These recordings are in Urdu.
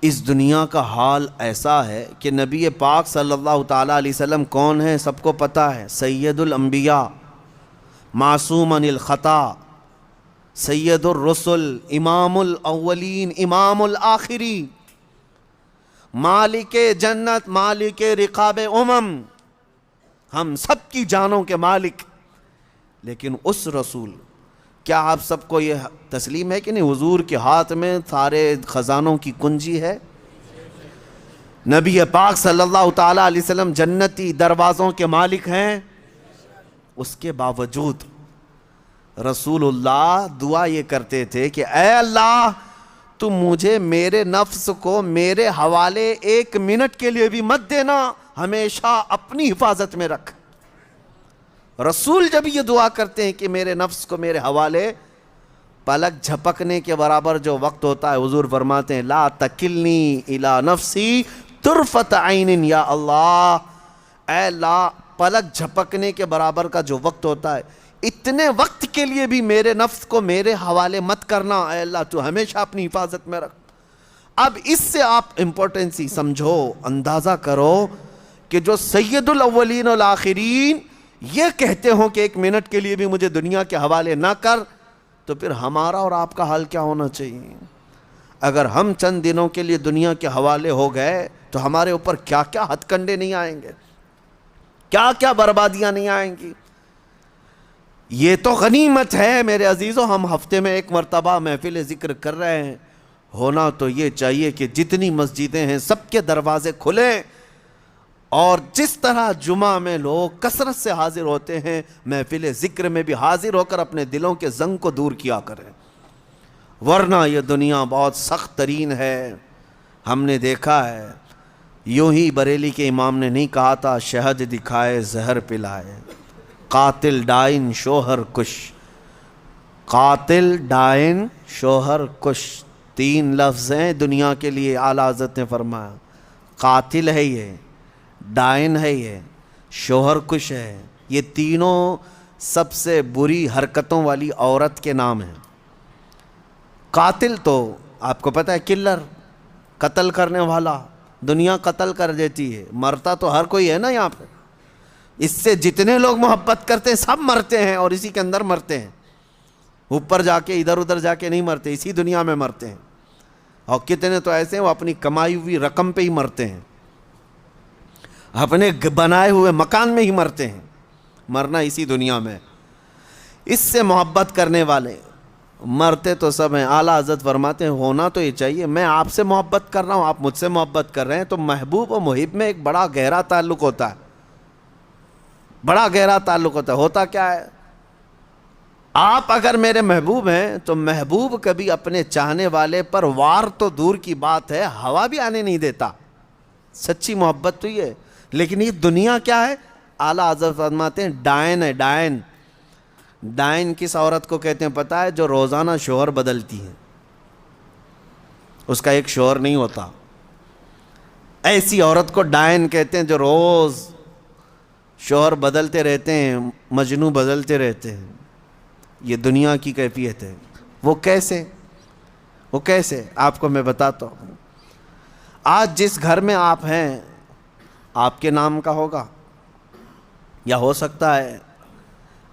اس دنیا کا حال ایسا ہے کہ نبی پاک صلی اللہ تعالیٰ علیہ وسلم کون ہے سب کو پتہ ہے. سید الانبیاء، معصوم عن الخطا، سید الرسل، امام الاولین امام الآخرین، مالک جنت، مالک رقاب ہم سب کی جانوں کے مالک. لیکن اس رسول، کیا آپ سب کو یہ تسلیم ہے کہ نہیں حضور کے ہاتھ میں سارے خزانوں کی کنجی ہے؟ نبی پاک صلی اللہ تعالیٰ علیہ وسلم جنتی دروازوں کے مالک ہیں. اس کے باوجود رسول اللہ دعا یہ کرتے تھے کہ اے اللہ تم مجھے میرے نفس کو میرے حوالے 1 منٹ کے لیے بھی مت دینا، ہمیشہ اپنی حفاظت میں رکھ. رسول جب یہ دعا کرتے ہیں کہ میرے نفس کو میرے حوالے، پلک جھپکنے کے برابر جو وقت ہوتا ہے حضور فرماتے ہیں لا تکلنی الی نفسی طرفت عین یا اللہ، اے اللہ پلک جھپکنے کے برابر کا جو وقت ہوتا ہے اتنے وقت کے لیے بھی میرے نفس کو میرے حوالے مت کرنا، اے اللہ تو ہمیشہ اپنی حفاظت میں رکھ. اب اس سے آپ امپورٹنسی سمجھو، اندازہ کرو کہ جو سید الاولین والآخرین یہ کہتے ہوں کہ 1 منٹ کے لیے بھی مجھے دنیا کے حوالے نہ کر، تو پھر ہمارا اور آپ کا حال کیا ہونا چاہیے؟ اگر ہم چند دنوں کے لیے دنیا کے حوالے ہو گئے تو ہمارے اوپر کیا کیا ہتھ کنڈے نہیں آئیں گے، کیا کیا بربادیاں نہیں آئیں گی. یہ تو غنیمت ہے میرے عزیزو. ہم ہفتے میں 1 مرتبہ محفل ذکر کر رہے ہیں، ہونا تو یہ چاہیے کہ جتنی مسجدیں ہیں سب کے دروازے کھلیں، اور جس طرح جمعہ میں لوگ کثرت سے حاضر ہوتے ہیں محفل ذکر میں بھی حاضر ہو کر اپنے دلوں کے زنگ کو دور کیا کریں، ورنہ یہ دنیا بہت سخت ترین ہے. ہم نے دیکھا ہے، یوں ہی بریلی کے امام نے نہیں کہا تھا شہد دکھائے زہر پلائے، قاتل ڈائن شوہر کش، قاتل ڈائن شوہر کش. 3 لفظ ہیں دنیا کے لیے اعلیٰ حضرت نے فرمایا، قاتل ہے یہ، ڈائن ہے یہ، شوہر کش ہے. یہ تینوں سب سے بری حرکتوں والی عورت کے نام ہیں. قاتل تو آپ کو پتہ ہے کلر، قتل کرنے والا، دنیا قتل کر دیتی ہے، مرتا تو ہر کوئی ہے نا یہاں پہ. اس سے جتنے لوگ محبت کرتے ہیں سب مرتے ہیں اور اسی کے اندر مرتے ہیں، اوپر جا کے ادھر ادھر جا کے نہیں مرتے، اسی دنیا میں مرتے ہیں. اور کتنے تو ایسے ہیں وہ اپنی کمائی ہوئی رقم پہ ہی مرتے ہیں، اپنے بنائے ہوئے مکان میں ہی مرتے ہیں، مرنا اسی دنیا میں. اس سے محبت کرنے والے مرتے تو سب ہیں. اعلیٰ حضرت فرماتے ہیں ہونا تو یہ چاہیے، میں آپ سے محبت کر رہا ہوں، آپ مجھ سے محبت کر رہے ہیں، تو محبوب و محب میں ایک بڑا گہرا تعلق ہوتا ہے، بڑا گہرا تعلق ہوتا ہے. ہوتا کیا ہے، آپ اگر میرے محبوب ہیں تو محبوب کبھی اپنے چاہنے والے پر وار تو دور کی بات ہے ہوا بھی آنے نہیں دیتا. سچی محبت تو یہ ہے. لیکن یہ دنیا کیا ہے، اعلیٰ حضرت فرماتے ہیں ڈائن ہے. ڈائن، ڈائن کس عورت کو کہتے ہیں پتہ ہے؟ جو روزانہ شوہر بدلتی ہے، اس کا ایک شوہر نہیں ہوتا. ایسی عورت کو ڈائن کہتے ہیں جو روز شوہر بدلتے رہتے ہیں، مجنو بدلتے رہتے ہیں. یہ دنیا کی کیفیت ہے. وہ کیسے آپ کو میں بتاتا ہوں. آج جس گھر میں آپ ہیں آپ کے نام کا ہوگا، یا ہو سکتا ہے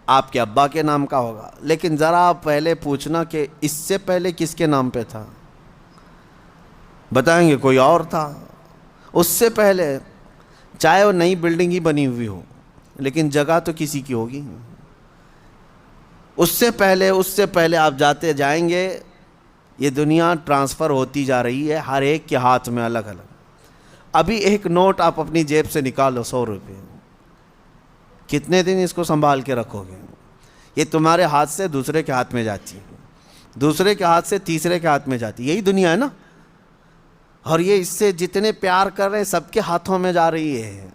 آپ کے ابا کے نام کا ہوگا، لیکن ذرا پہلے پوچھنا کہ اس سے پہلے کس کے نام پہ تھا. بتائیں گے کوئی اور تھا. اس سے پہلے چاہے وہ نئی بلڈنگ ہی بنی ہوئی ہو لیکن جگہ تو کسی کی ہوگی. اس سے پہلے آپ جائیں گے. یہ دنیا ٹرانسفر ہوتی جا رہی ہے ہر ایک کے ہاتھ میں الگ الگ. ابھی ایک نوٹ آپ اپنی جیب سے نکالو 100 روپے، کتنے دن اس کو سنبھال کے رکھو گے؟ یہ تمہارے ہاتھ سے دوسرے کے ہاتھ میں جاتی ہے، دوسرے کے ہاتھ سے تیسرے کے ہاتھ میں جاتی ہے. یہی دنیا ہے نا. اور یہ اس سے جتنے پیار کر رہے ہیں سب کے ہاتھوں میں جا رہی ہے.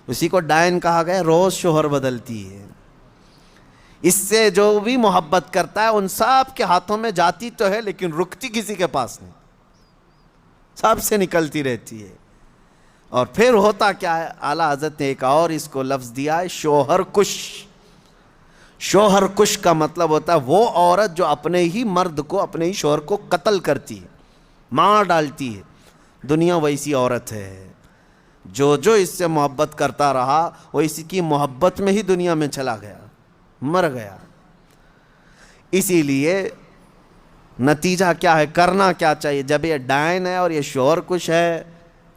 اسی کو ڈائن کہا گیا، روز شوہر بدلتی ہے. اس سے جو بھی محبت کرتا ہے ان سب کے ہاتھوں میں جاتی تو ہے لیکن رکتی کسی کے پاس نہیں، سب سے نکلتی رہتی ہے. اور پھر ہوتا کیا ہے، اعلیٰ حضرت نے ایک اور اس کو لفظ دیا ہے شوہر کش. شوہر کش کا مطلب ہوتا ہے وہ عورت جو اپنے ہی مرد کو، اپنے ہی شوہر کو قتل کرتی ہے، مار ڈالتی ہے. دنیا ویسی عورت ہے، جو جو اس سے محبت کرتا رہا وہ اس کی محبت میں ہی دنیا میں چلا گیا، مر گیا۔ اسی لیے نتیجہ کیا ہے، کرنا کیا چاہیے؟ جب یہ ڈائن ہے اور یہ شور کش ہے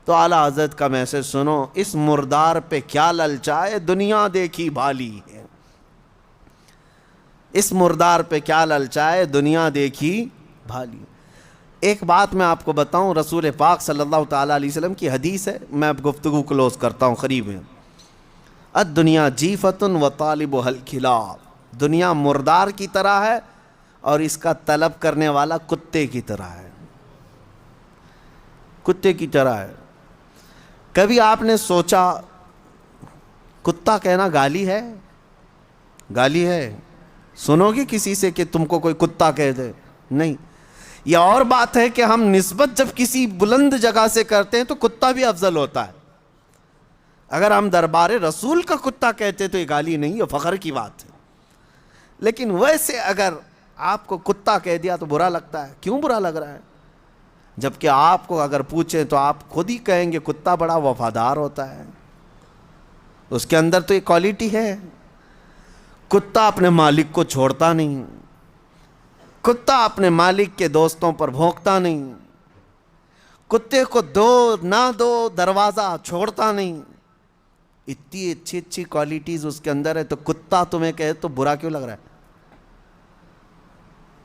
تو اعلیٰ حضرت کا میسج سنو، اس مردار پہ کیا للچائے، دنیا دیکھی بھالی ہے۔ اس مردار پہ کیا للچائے، دنیا دیکھی بھالی۔ ایک بات میں آپ کو بتاؤں، رسول پاک صلی اللہ تعالیٰ علیہ وسلم کی حدیث ہے، میں اب گفتگو کلوز کرتا ہوں قریب ہے۔ الدنیا جیفۃ وطالبها الکلاب، دنیا مردار کی طرح ہے اور اس کا طلب کرنے والا کتے کی طرح ہے، کتے کی طرح ہے۔ کبھی آپ نے سوچا کتا کہنا گالی ہے؟ گالی ہے؟ سنو گے کسی سے کہ تم کو کوئی کتا کہہ دے؟ نہیں۔ یہ اور بات ہے کہ ہم نسبت جب کسی بلند جگہ سے کرتے ہیں تو کتا بھی افضل ہوتا ہے۔ اگر ہم دربار رسول کا کتا کہتے تو یہ گالی نہیں، یہ فخر کی بات ہے۔ لیکن ویسے اگر آپ کو کتا کہہ دیا تو برا لگتا ہے۔ کیوں برا لگ رہا ہے؟ جبکہ آپ کو اگر پوچھیں تو آپ خود ہی کہیں گے کتا بڑا وفادار ہوتا ہے، اس کے اندر تو یہ کوالٹی ہے۔ کتا اپنے مالک کو چھوڑتا نہیں، کتا اپنے مالک کے دوستوں پر بھونکتا نہیں، کتے کو دو نہ دو دروازہ چھوڑتا نہیں۔ اتنی اچھی اچھی کوالٹیز اس کے اندر ہے، تو کتا تمہیں کہے تو برا کیوں لگ رہا ہے؟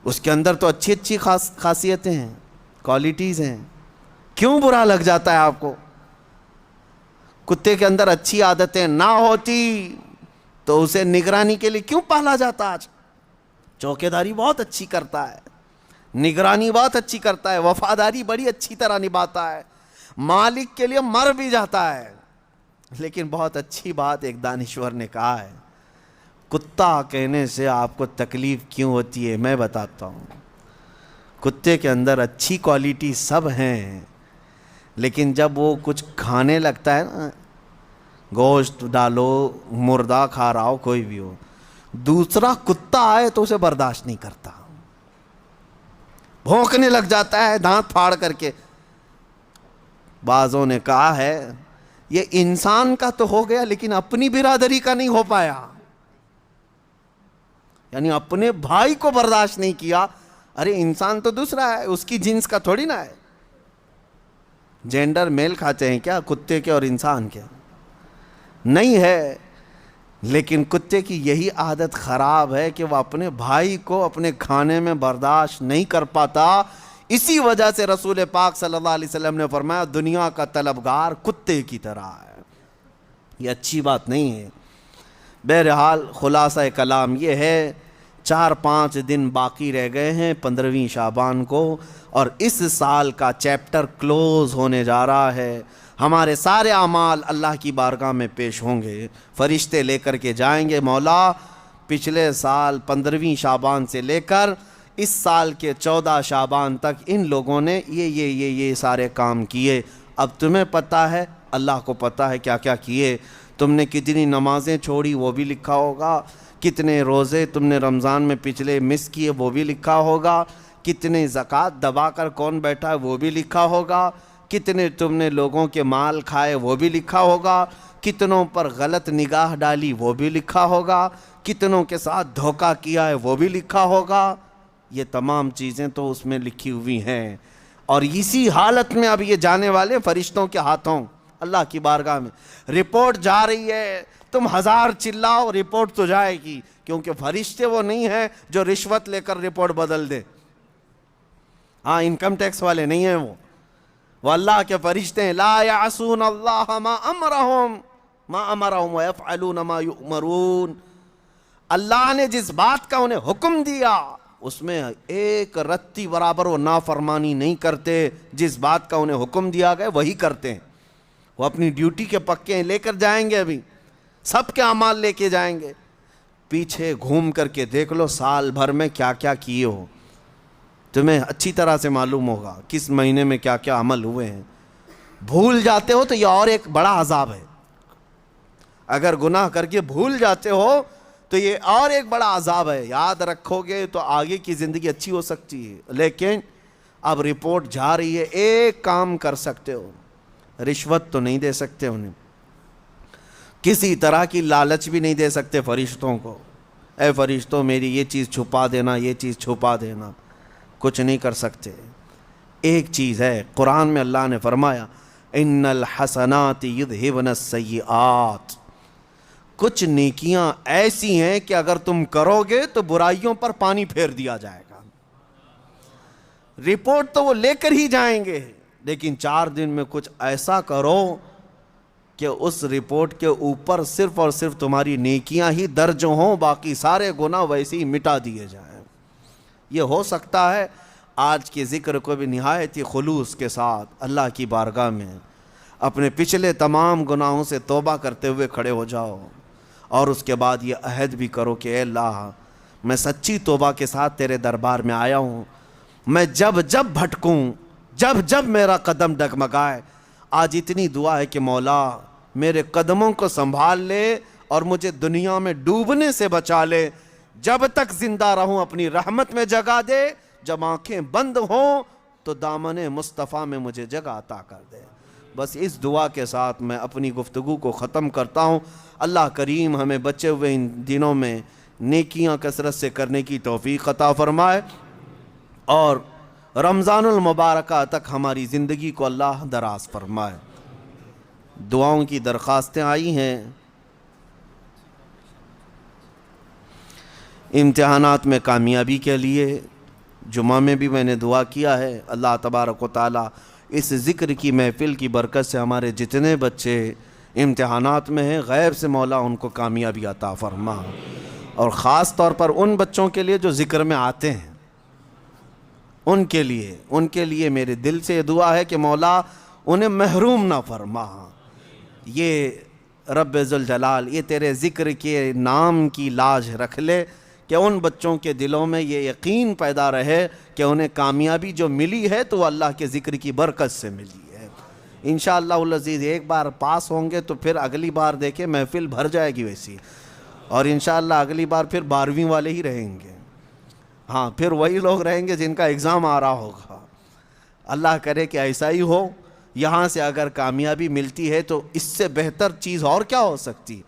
اس کے اندر تو اچھی اچھی خاصیتیں ہیں، کوالٹیز ہیں، کیوں برا لگ جاتا ہے آپ کو؟ کتے کے اندر اچھی عادتیں نہ ہوتی تو اسے نگرانی کے لیے کیوں پالا جاتا؟ آج چوکیداری بہت اچھی کرتا ہے، نگرانی بہت اچھی کرتا ہے، وفاداری بڑی اچھی طرح نبھاتا ہے، مالک کے لیے مر بھی جاتا ہے۔ لیکن بہت اچھی بات ایک دانشور نے کہا ہے، کتا کہنے سے آپ کو تکلیف کیوں ہوتی ہے؟ میں بتاتا ہوں۔ کتے کے اندر اچھی کوالٹی سب ہیں، لیکن جب وہ کچھ کھانے لگتا ہے نا، گوشت ڈالو، مردہ کھا رہا ہو، کوئی بھی ہو، دوسرا کتا آئے تو اسے برداشت نہیں کرتا، بھونکنے لگ جاتا ہے دانت پھاڑ کر کے۔ بعضوں نے کہا ہے یہ انسان کا تو ہو گیا لیکن اپنی برادری کا نہیں ہو پایا، یعنی اپنے بھائی کو برداشت نہیں کیا۔ ارے انسان تو دوسرا ہے، اس کی جنس کا تھوڑی نہ ہے۔ جینڈر میل کھاتے ہیں کیا کتے کے اور انسان کے؟ نہیں ہے۔ لیکن کتے کی یہی عادت خراب ہے کہ وہ اپنے بھائی کو اپنے کھانے میں برداشت نہیں کر پاتا۔ اسی وجہ سے رسول پاک صلی اللہ علیہ وسلم نے فرمایا دنیا کا طلبگار کتے کی طرح ہے۔ یہ اچھی بات نہیں ہے۔ بہرحال خلاصہ کلام یہ ہے، 4-5 دن باقی رہ گئے ہیں 15ویں شعبان کو، اور اس سال کا چیپٹر کلوز ہونے جا رہا ہے۔ ہمارے سارے اعمال اللہ کی بارگاہ میں پیش ہوں گے، فرشتے لے کر کے جائیں گے، مولا پچھلے سال 15ویں شعبان سے لے کر اس سال کے 14 شعبان تک ان لوگوں نے یہ سارے کام کیے۔ اب تمہیں پتہ ہے، اللہ کو پتہ ہے کیا کیا کیے۔ تم نے کتنی نمازیں چھوڑی وہ بھی لکھا ہوگا، کتنے روزے تم نے رمضان میں پچھلے مس کیے وہ بھی لکھا ہوگا، کتنے زکوٰۃ دبا کر کون بیٹھا ہے وہ بھی لکھا ہوگا، کتنے تم نے لوگوں کے مال کھائے وہ بھی لکھا ہوگا، کتنوں پر غلط نگاہ ڈالی وہ بھی لکھا ہوگا، کتنوں کے ساتھ دھوکہ کیا ہے وہ بھی لکھا ہوگا۔ یہ تمام چیزیں تو اس میں لکھی ہوئی ہیں، اور اسی حالت میں اب یہ جانے والے فرشتوں کے ہاتھوں اللہ کی بارگاہ میں رپورٹ جا رہی ہے۔ تم 1000 چلاؤ، رپورٹ تو جائے گی، کیونکہ فرشتے وہ نہیں ہیں جو رشوت لے کر رپورٹ بدل دے۔ ہاں، انکم ٹیکس والے نہیں ہیں وہ اللہ کے فرشتے ہیں۔ لا یعصون اللہ ما امرہم ویفعلون ما یؤمرون۔ اللہ نے جس بات کا انہیں حکم دیا اس میں ایک رتی برابر وہ نافرمانی نہیں کرتے، جس بات کا انہیں حکم دیا گیا وہی کرتے ہیں۔ وہ اپنی ڈیوٹی کے پکے لے کر جائیں گے، ابھی سب کے اعمال لے کے جائیں گے۔ پیچھے گھوم کر کے دیکھ لو سال بھر میں کیا کیا کیے ہو، تمہیں اچھی طرح سے معلوم ہوگا کس مہینے میں کیا کیا عمل ہوئے ہیں۔ بھول جاتے ہو تو یہ اور ایک بڑا عذاب ہے۔ اگر گناہ کر کے بھول جاتے ہو تو یہ اور ایک بڑا عذاب ہے۔ یاد رکھو گے تو آگے کی زندگی اچھی ہو سکتی ہے، لیکن اب رپورٹ جا رہی ہے، ایک کام کر سکتے ہو، رشوت تو نہیں دے سکتے انہیں، کسی طرح کی لالچ بھی نہیں دے سکتے فرشتوں کو، اے فرشتوں میری یہ چیز چھپا دینا، یہ چیز چھپا دینا، کچھ نہیں کر سکتے۔ ایک چیز ہے، قرآن میں اللہ نے فرمایا ان الحسنات یذہبن السیئات، کچھ نیکیاں ایسی ہیں کہ اگر تم کرو گے تو برائیوں پر پانی پھیر دیا جائے گا۔ رپورٹ تو وہ لے کر ہی جائیں گے، لیکن 4 دن میں کچھ ایسا کرو کہ اس رپورٹ کے اوپر صرف اور صرف تمہاری نیکیاں ہی درج ہوں، باقی سارے گناہ ویسے ہی مٹا دیے جائیں۔ یہ ہو سکتا ہے آج کے ذکر کو بھی نہایت ہی خلوص کے ساتھ اللہ کی بارگاہ میں اپنے پچھلے تمام گناہوں سے توبہ کرتے ہوئے کھڑے ہو جاؤ، اور اس کے بعد یہ عہد بھی کرو کہ اے اللہ میں سچی توبہ کے ساتھ تیرے دربار میں آیا ہوں، میں جب جب بھٹکوں، جب جب میرا قدم ڈگمگائے، آج اتنی دعا ہے کہ مولا میرے قدموں کو سنبھال لے اور مجھے دنیا میں ڈوبنے سے بچا لے، جب تک زندہ رہوں اپنی رحمت میں جگہ دے، جب آنکھیں بند ہوں تو دامن مصطفیٰ میں مجھے جگہ عطا کر دے۔ بس اس دعا کے ساتھ میں اپنی گفتگو کو ختم کرتا ہوں۔ اللہ کریم ہمیں بچے ہوئے ان دنوں میں نیکیاں کثرت سے کرنے کی توفیق عطا فرمائے، اور رمضان المبارکہ تک ہماری زندگی کو اللہ دراز فرمائے۔ دعاؤں کی درخواستیں آئی ہیں۔ امتحانات میں کامیابی کے لیے جمعہ میں بھی میں نے دعا کیا ہے، اللہ تبارک و تعالیٰ اس ذکر کی محفل کی برکت سے ہمارے جتنے بچے امتحانات میں ہیں، غیب سے مولا ان کو کامیابی عطا فرما، اور خاص طور پر ان بچوں کے لیے جو ذکر میں آتے ہیں، ان کے لیے میرے دل سے یہ دعا ہے کہ مولا انہیں محروم نہ فرما۔ یہ رب ذوالجلال یہ تیرے ذکر کے نام کی لاج رکھ لے کہ ان بچوں کے دلوں میں یہ یقین پیدا رہے کہ انہیں کامیابی جو ملی ہے تو وہ اللہ کے ذکر کی برکت سے ملی ہے۔ انشاءاللہ العزیز ایک بار پاس ہوں گے تو پھر اگلی بار دیکھیں محفل بھر جائے گی ویسی، اور انشاءاللہ اگلی بار پھر 12ویں والے ہی رہیں گے، ہاں پھر وہی لوگ رہیں گے جن کا ایگزام آ رہا ہوگا۔ اللہ کرے کہ ایسا ہی ہو۔ یہاں سے اگر کامیابی ملتی ہے تو اس سے بہتر چیز اور کیا ہو سکتی؟